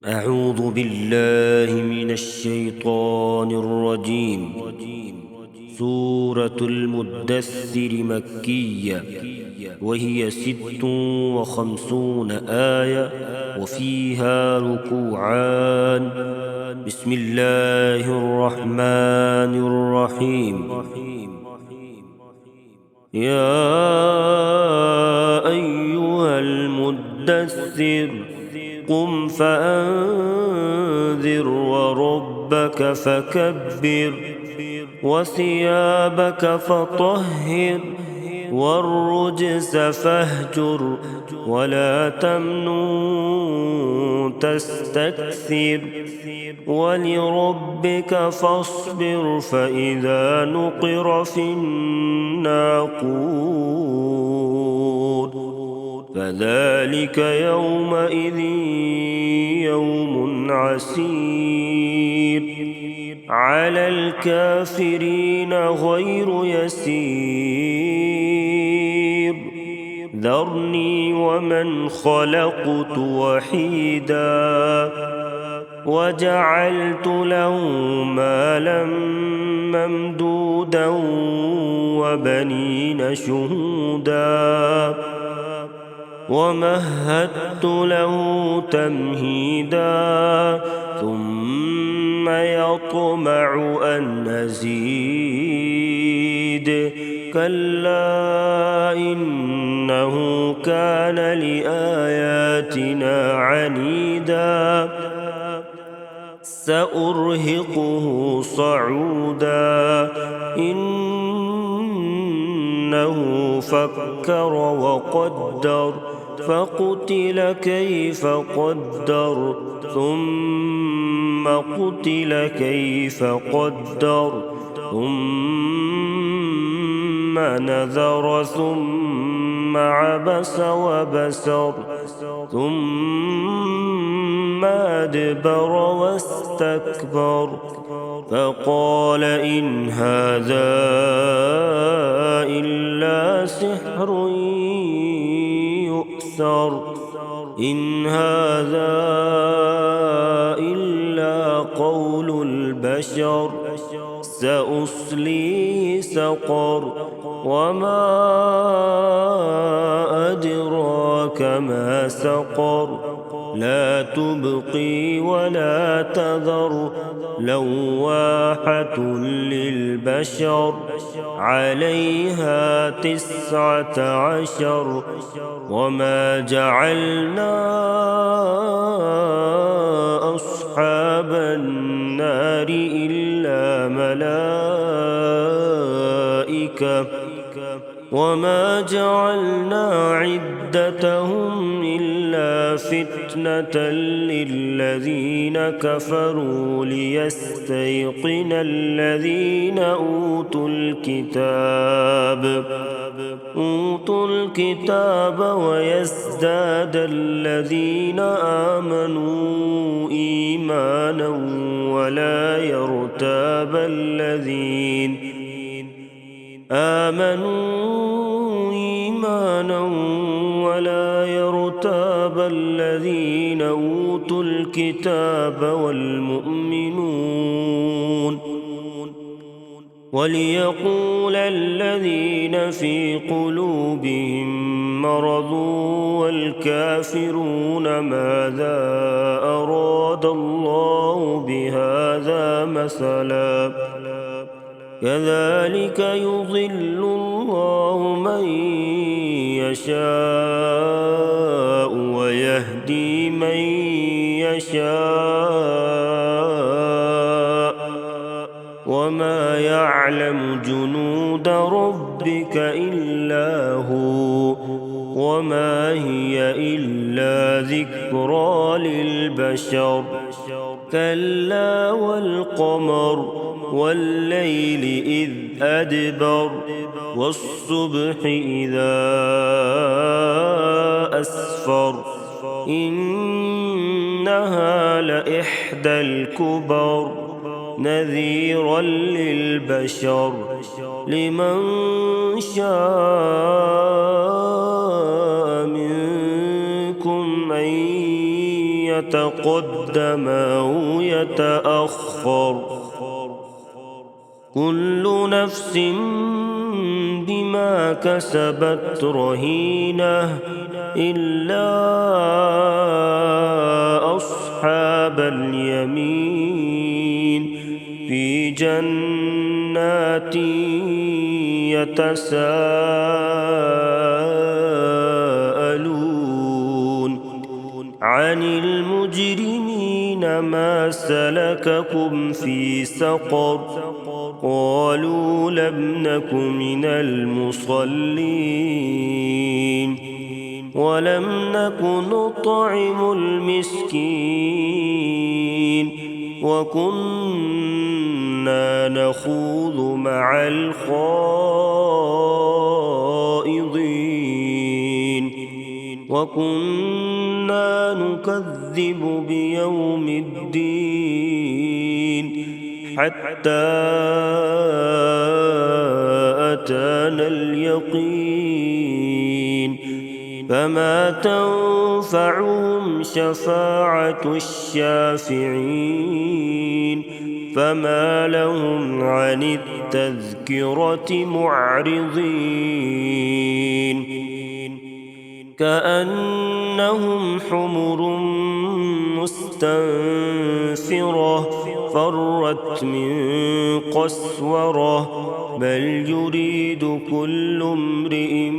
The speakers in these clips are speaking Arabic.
أعوذ بالله من الشيطان الرجيم. سورة المدثر مكية، وهي 56 آية، وفيها ركوعان. بسم الله الرحمن الرحيم. يا أيها المدثر، قم فأنذر وربك فكبر وثيابك فطهر والرجز فاهجر ولا تمنن تستكثر ولربك فاصبر فإذا نقر في الناقور فذلك يومئذ يوم عسير على الكافرين غير يسير. ذرني ومن خلقت وحيدا وجعلت له مالا ممدودا وبنين شهودا ومهدت له تمهيدا ثم يطمع أن أزيد كلا إنه كان لآياتنا عنيدا سأرهقه صعودا إنه فكر وقدر فقتل كيف قدر ثم قتل كيف قدر ثم نذر ثم عبس وبسر ثم أدبر واستكبر فقال إن هذا إلا سحر يؤثر إن هذا إلا قول البشر سأصليه سقر وما أدراك ما سقر لا تبقي ولا تذر لواحة للبشر عليها 19 وما جعلنا أصحاب النار إلا ملائكة وما جعلنا عدتهم إلا فتنة للذين كفروا ليستيقن الذين أوتوا الكتاب ويزداد الذين آمنوا إيمانا ولا يرتاب الذين أوتوا الكتاب والمؤمنون وليقول الذين في قلوبهم مرض والكافرون ماذا أراد الله بهذا مثلا كذلك يضل الله من يشاء ويهدي من يشاء وما يعلم جنود ربك إلا هو وما هي إلا ذكرى للبشر كلا والقمر والليل إذ أدبر والصبح إذا أسفر إنها لإحدى الكبر نذيرا للبشر لمن شاء منكم أن يتقدم أو يتأخر. كل نفس بما كسبت رهينة إلا أصحاب اليمين في جنات يتساءلون عن المجرمين ما سلككم في سقر قالوا لم نك من المصلين ولم نك نطعم المسكين وكنا نخوض مع الخائضين وكنا نكذب بيوم الدين حتى أتانا اليقين فما تنفعهم شفاعة الشافعين فما لهم عن التذكرة معرضين كأنهم حمر مستنفرة فرت من قسورة بل يريد كل امرئ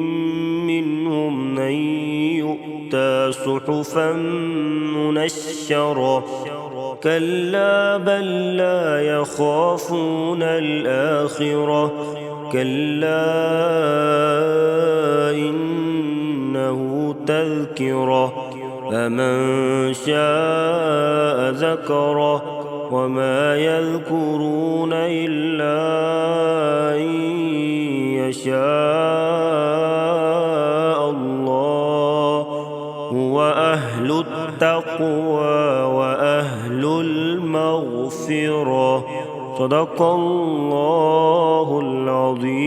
منهم أن يؤتى صحفا منشرة كلا بل لا يخافون الآخرة كلا إنه تذكرة فمن شاء ذكره وما يذكرون إلا أن يشاء الله هو أهل التقوى وأهل المغفرة صدق الله العظيم.